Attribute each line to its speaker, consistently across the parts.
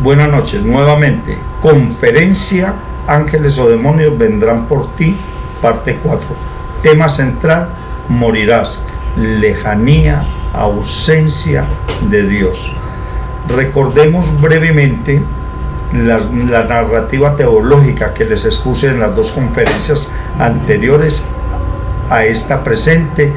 Speaker 1: Buenas noches, nuevamente, conferencia Ángeles o demonios vendrán por ti, parte 4. Tema central, morirás, lejanía, ausencia de Dios. Recordemos brevemente la narrativa teológica que les expuse en las dos conferencias anteriores a esta presente,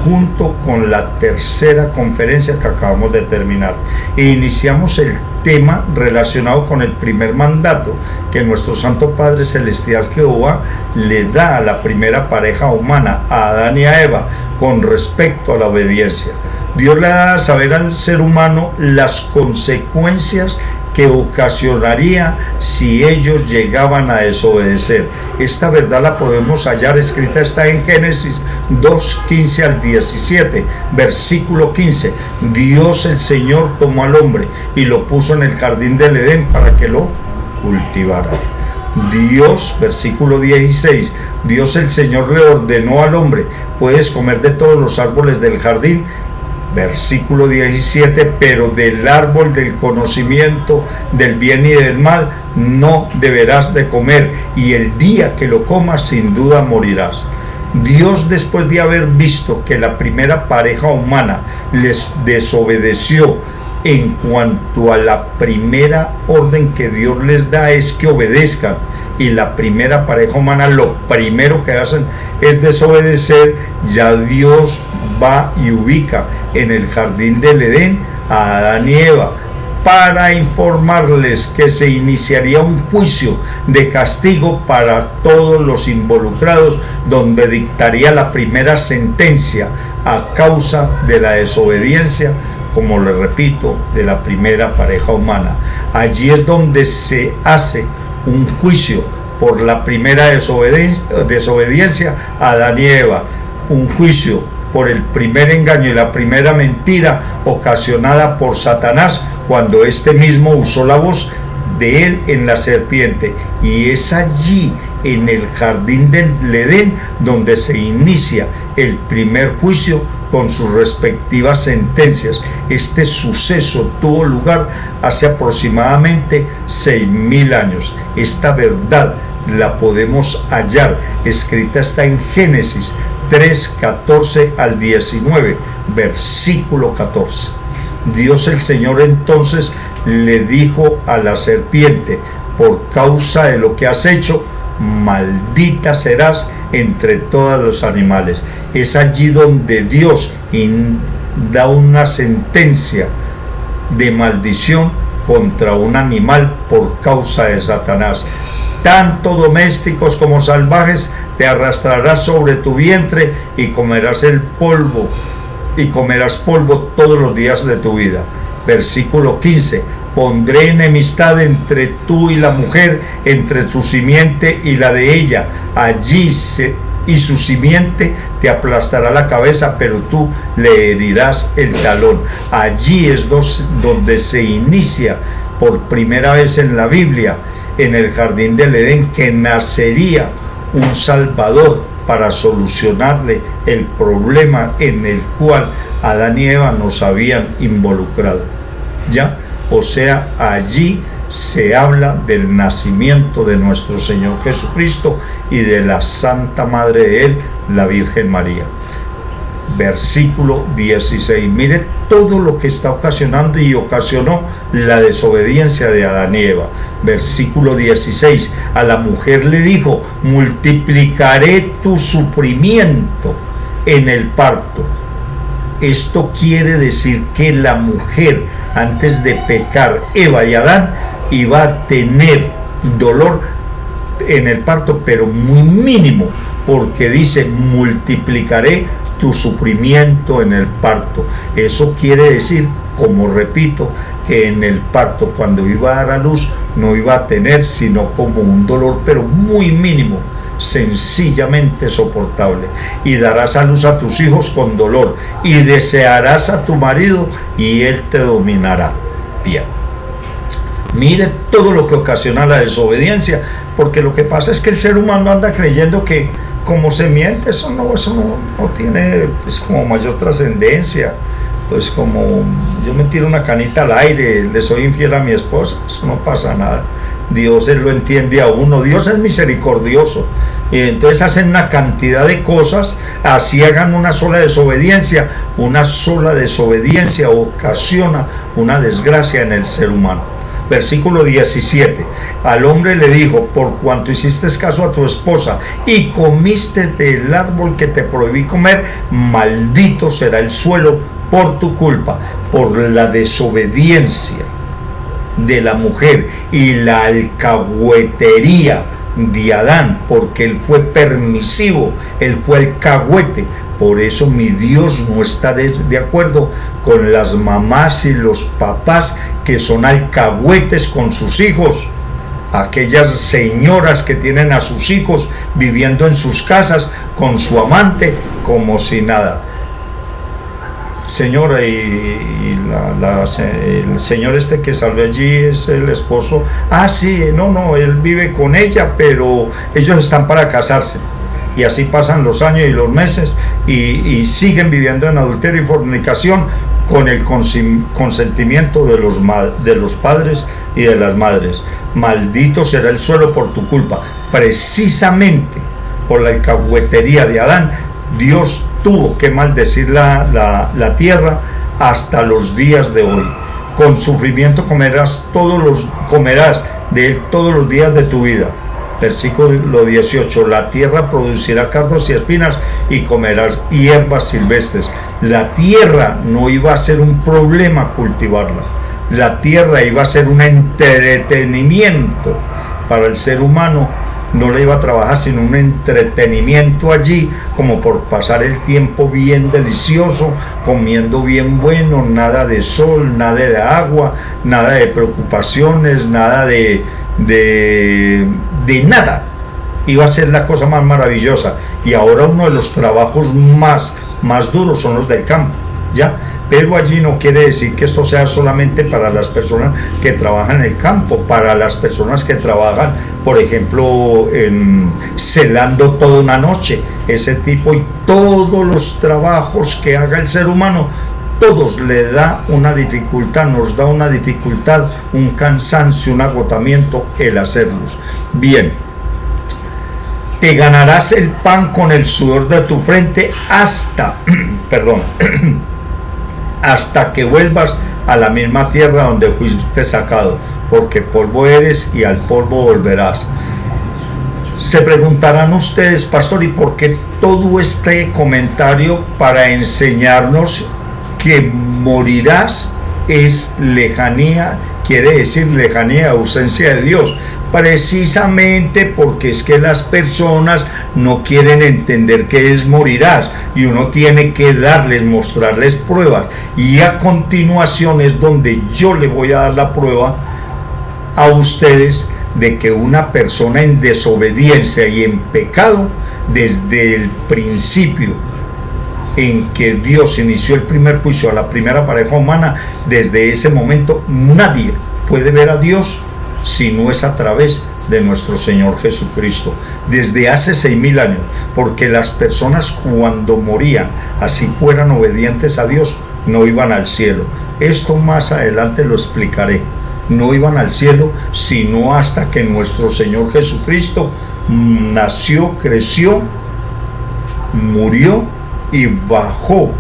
Speaker 1: junto con la tercera conferencia que acabamos de terminar. E iniciamos el tema relacionado con el primer mandato que nuestro Santo Padre Celestial Jehová le da a la primera pareja humana, a Adán y a Eva, con respecto a la obediencia. Dios le da a saber al ser humano las consecuencias que ocasionaría si ellos llegaban a desobedecer. Esta verdad la podemos hallar escrita, está en Génesis 2, 15 al 17, versículo 15. Dios el Señor tomó al hombre y lo puso en el jardín del Edén para que lo cultivara. Dios, versículo 16, Dios el Señor le ordenó al hombre: puedes comer de todos los árboles del jardín. Versículo 17, pero del árbol del conocimiento del bien y del mal no deberás de comer, y el día que lo comas sin duda morirás. Dios, después de haber visto que la primera pareja humana les desobedeció en cuanto a la primera orden que Dios les da es que obedezcan, y la primera pareja humana lo primero que hacen es desobedecer, ya Dios va y ubica en el jardín del Edén a Adán y Eva para informarles que se iniciaría un juicio de castigo para todos los involucrados, donde dictaría la primera sentencia a causa de la desobediencia, como le repito, de la primera pareja humana. Allí es donde se hace un juicio por la primera desobediencia a Adán y Eva, un juicio por el primer engaño y la primera mentira ocasionada por Satanás, cuando éste mismo usó la voz de él en la serpiente. Y es allí, en el jardín del Edén, donde se inicia el primer juicio con sus respectivas sentencias. Este suceso tuvo lugar hace aproximadamente 6.000 años. Esta verdad la podemos hallar, escrita está en Génesis 3, 14 al 19, versículo 14. Dios el Señor entonces le dijo a la serpiente: por causa de lo que has hecho, maldita serás entre todos los animales. Es allí donde Dios da una sentencia de maldición contra un animal por causa de Satanás. Tanto domésticos como salvajes te arrastrarás sobre tu vientre y comerás el polvo, y comerás polvo todos los días de tu vida. Versículo 15. Pondré enemistad entre tú y la mujer, entre tu simiente y la de ella. Y su simiente te aplastará la cabeza, pero tú le herirás el talón. Allí es donde se inicia por primera vez en la Biblia, en el jardín del Edén, que nacería un Salvador para solucionarle el problema en el cual Adán y Eva nos habían involucrado. ¿Ya? O sea, allí se habla del nacimiento de nuestro Señor Jesucristo y de la Santa Madre de Él, la Virgen María. Versículo 16. Mire todo lo que está ocasionando y ocasionó la desobediencia de Adán y Eva. Versículo 16. A la mujer le dijo: multiplicaré tu sufrimiento en el parto. Esto quiere decir que la mujer, antes de pecar, Eva y Adán, iba a tener dolor en el parto, pero muy mínimo, porque dice: multiplicaré tu sufrimiento en el parto. Eso quiere decir, como repito, que en el parto, cuando iba a dar a luz, no iba a tener sino como un dolor, pero muy mínimo, sencillamente soportable. Y darás a luz a tus hijos con dolor, y desearás a tu marido, y él te dominará. Bien. Mire todo lo que ocasiona la desobediencia, porque lo que pasa es que el ser humano anda creyendo que como se miente, eso no tiene pues como mayor trascendencia, pues como yo me tiro una canita al aire, le soy infiel a mi esposa, eso no pasa nada. Dios él lo entiende a uno, Dios es misericordioso. Y entonces hacen una cantidad de cosas, así hagan una sola desobediencia ocasiona una desgracia en el ser humano. Versículo 17, al hombre le dijo, por cuanto hiciste caso a tu esposa y comiste del árbol que te prohibí comer, maldito será el suelo por tu culpa, por la desobediencia de la mujer y la alcahuetería de Adán, porque él fue permisivo, él fue alcahuete. Por eso mi Dios no está de acuerdo con las mamás y los papás que son alcahuetes con sus hijos, aquellas señoras que tienen a sus hijos viviendo en sus casas con su amante como si nada. Señora, el señor este que salió allí es el esposo. Sí, no, él vive con ella, pero ellos están para casarse. Y así pasan los años y los meses y siguen viviendo en adulterio y fornicación con el consentimiento de los padres y de las madres. Maldito será el suelo por tu culpa. Precisamente por la alcahuetería de Adán, Dios tuvo que maldecir la tierra hasta los días de hoy. Con sufrimiento comerás de él todos los días de tu vida. Versículo 18, la tierra producirá cardos y espinas y comerás hierbas silvestres. La tierra no iba a ser un problema cultivarla, la tierra iba a ser un entretenimiento para el ser humano. No le iba a trabajar sino un entretenimiento allí, como por pasar el tiempo bien delicioso, comiendo bien bueno, nada de sol, nada de agua, nada de preocupaciones, nada de nada. Iba a ser la cosa más maravillosa. Y ahora uno de los trabajos más duros son los del campo, ¿ya? Pero allí no quiere decir que esto sea solamente para las personas que trabajan en el campo, para las personas que trabajan, por ejemplo, celando toda una noche, ese tipo, y todos los trabajos que haga el ser humano, todos le da una dificultad, nos da una dificultad, un cansancio, un agotamiento el hacerlos. Bien, te ganarás el pan con el sudor de tu frente hasta que vuelvas a la misma tierra donde fuiste sacado, porque polvo eres y al polvo volverás. Se preguntarán ustedes, pastor, ¿y por qué todo este comentario para enseñarnos que morirás es lejanía, quiere decir lejanía, ausencia de Dios? Precisamente porque es que las personas no quieren entender qué es morirás, y uno tiene que mostrarles pruebas, y a continuación es donde yo le voy a dar la prueba a ustedes de que una persona en desobediencia y en pecado, desde el principio en que Dios inició el primer juicio a la primera pareja humana, desde ese momento nadie puede ver a Dios si no es a través de nuestro Señor Jesucristo, desde hace 6.000 años, porque las personas cuando morían, así fueran obedientes a Dios, no iban al cielo. Esto más adelante lo explicaré. No iban al cielo sino hasta que nuestro Señor Jesucristo nació, creció, murió y bajó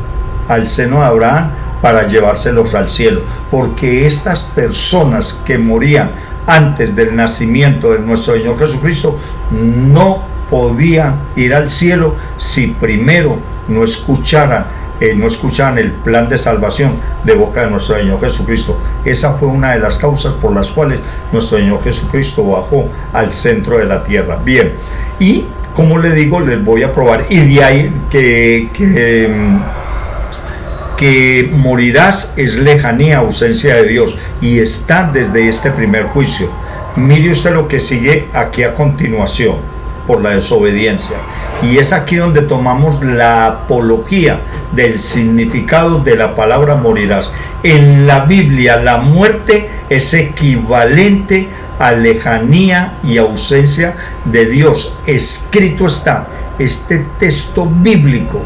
Speaker 1: al seno de Abraham para llevárselos al cielo, porque estas personas que morían antes del nacimiento de nuestro Señor Jesucristo no podían ir al cielo si primero no escucharan el plan de salvación de boca de nuestro Señor Jesucristo. Esa fue una de las causas por las cuales nuestro Señor Jesucristo bajó al centro de la tierra. Bien, y como le digo, les voy a probar, y de ahí que morirás es lejanía, ausencia de Dios, y está desde este primer juicio. Mire usted lo que sigue aquí a continuación, por la desobediencia, y es aquí donde tomamos la apología del significado de la palabra morirás. En la Biblia la muerte es equivalente a lejanía y ausencia de Dios. Escrito está, este texto bíblico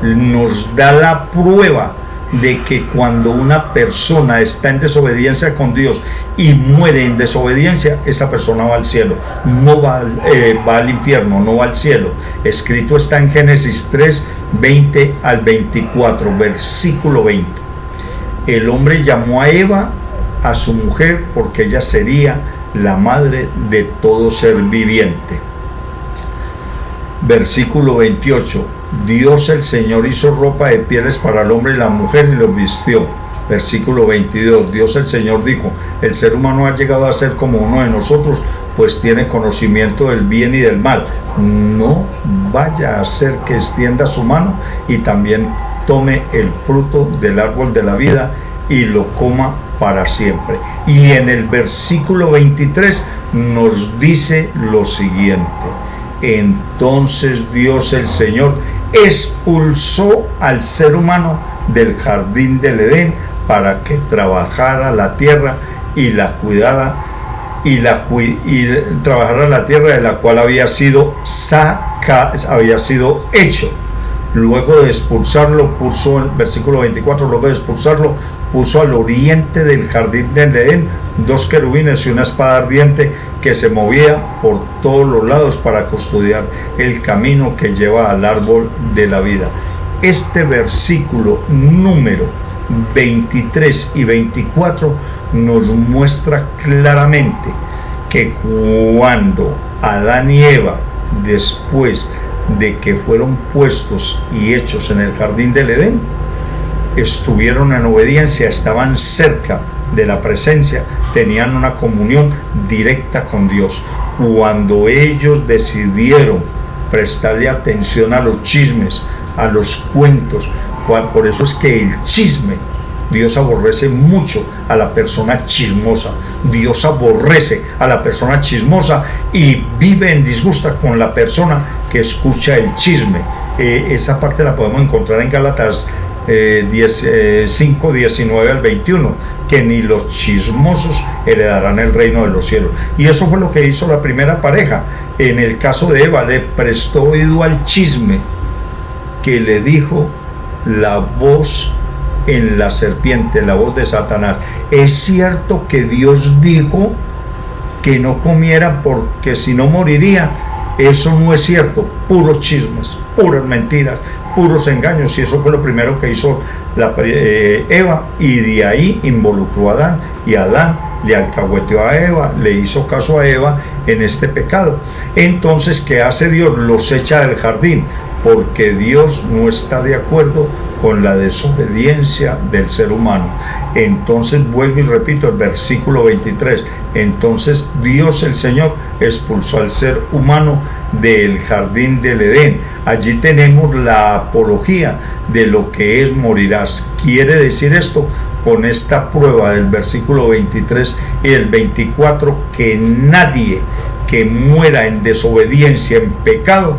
Speaker 1: nos da la prueba de que cuando una persona está en desobediencia con Dios y muere en desobediencia, esa persona va al cielo, no va al infierno, no va al cielo. Escrito está en Génesis 3, 20 al 24, versículo 20. El hombre llamó a Eva, a su mujer, porque ella sería la madre de todo ser viviente. Versículo 28. Dios el Señor hizo ropa de pieles para el hombre y la mujer y los vistió. Versículo 22. Dios el Señor dijo: el ser humano ha llegado a ser como uno de nosotros, pues tiene conocimiento del bien y del mal. No vaya a ser que extienda su mano y también tome el fruto del árbol de la vida y lo coma para siempre. Y en el versículo 23 nos dice lo siguiente: entonces Dios el Señor expulsó al ser humano del jardín del Edén para que trabajara la tierra y la cuidara, y trabajara la tierra de la cual había sido hecho. Luego de expulsarlo, puso, en versículo 24, luego de expulsarlo, puso al oriente del jardín del Edén 2 querubines y una espada ardiente que se movía por todos los lados para custodiar el camino que lleva al árbol de la vida. Este versículo número 23 y 24 nos muestra claramente que cuando Adán y Eva, después de que fueron puestos y hechos en el jardín del Edén, estuvieron en obediencia, estaban cerca de la presencia, tenían una comunión directa con Dios. Cuando ellos decidieron prestarle atención a los chismes, a los cuentos, por eso es que el chisme, Dios aborrece mucho a la persona chismosa. Dios aborrece a la persona chismosa y vive en disgusto con la persona que escucha el chisme. Esa parte la podemos encontrar en Gálatas 5, 19 al 21, que ni los chismosos heredarán el reino de los cielos. Y eso fue lo que hizo la primera pareja. En el caso de Eva, le prestó oído al chisme que le dijo la voz en la serpiente, la voz de Satanás. Es cierto que Dios dijo que no comiera porque si no moriría. Eso no es cierto, puros chismes, puras mentiras, puros engaños. Y eso fue lo primero que hizo Eva, y de ahí involucró a Adán, y Adán le alcahueteó a Eva, le hizo caso a Eva en este pecado. Entonces, ¿qué hace Dios? Los echa del jardín, porque Dios no está de acuerdo con la desobediencia del ser humano. Entonces vuelvo y repito el versículo 23. Entonces Dios el Señor expulsó al ser humano del jardín del Edén. Allí tenemos la apología de lo que es morirás. Quiere decir esto con esta prueba del versículo 23 y el 24, que nadie que muera en desobediencia, en pecado,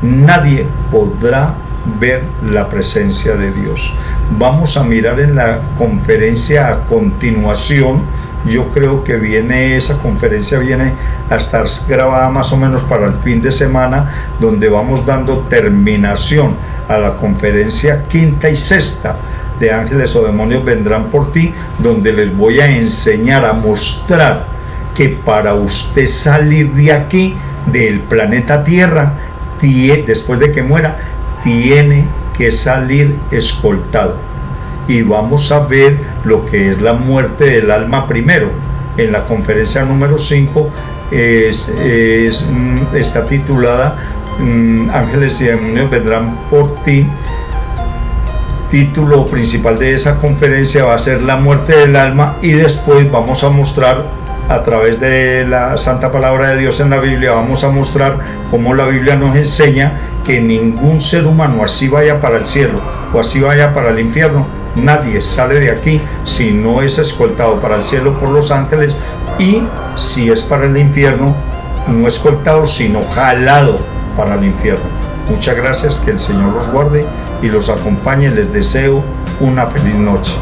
Speaker 1: nadie podrá ver la presencia de Dios. Vamos a mirar en la conferencia a continuación. Yo creo que esa conferencia viene a estar grabada más o menos para el fin de semana, donde vamos dando terminación a la conferencia quinta y sexta de Ángeles o Demonios Vendrán por Ti, donde les voy a enseñar, a mostrar que para usted salir de aquí, del planeta Tierra, después de que muera, tiene que salir escoltado. Y vamos a ver lo que es la muerte del alma primero. En la conferencia número 5 está titulada Ángeles y Demonios Vendrán por Ti. Título principal de esa conferencia va a ser la muerte del alma, y después vamos a mostrar, a través de la Santa Palabra de Dios en la Biblia, vamos a mostrar cómo la Biblia nos enseña que ningún ser humano, así vaya para el cielo o así vaya para el infierno, nadie sale de aquí si no es escoltado para el cielo por los ángeles, y si es para el infierno, no escoltado sino jalado para el infierno. Muchas gracias, que el Señor los guarde y los acompañe. Les deseo una feliz noche.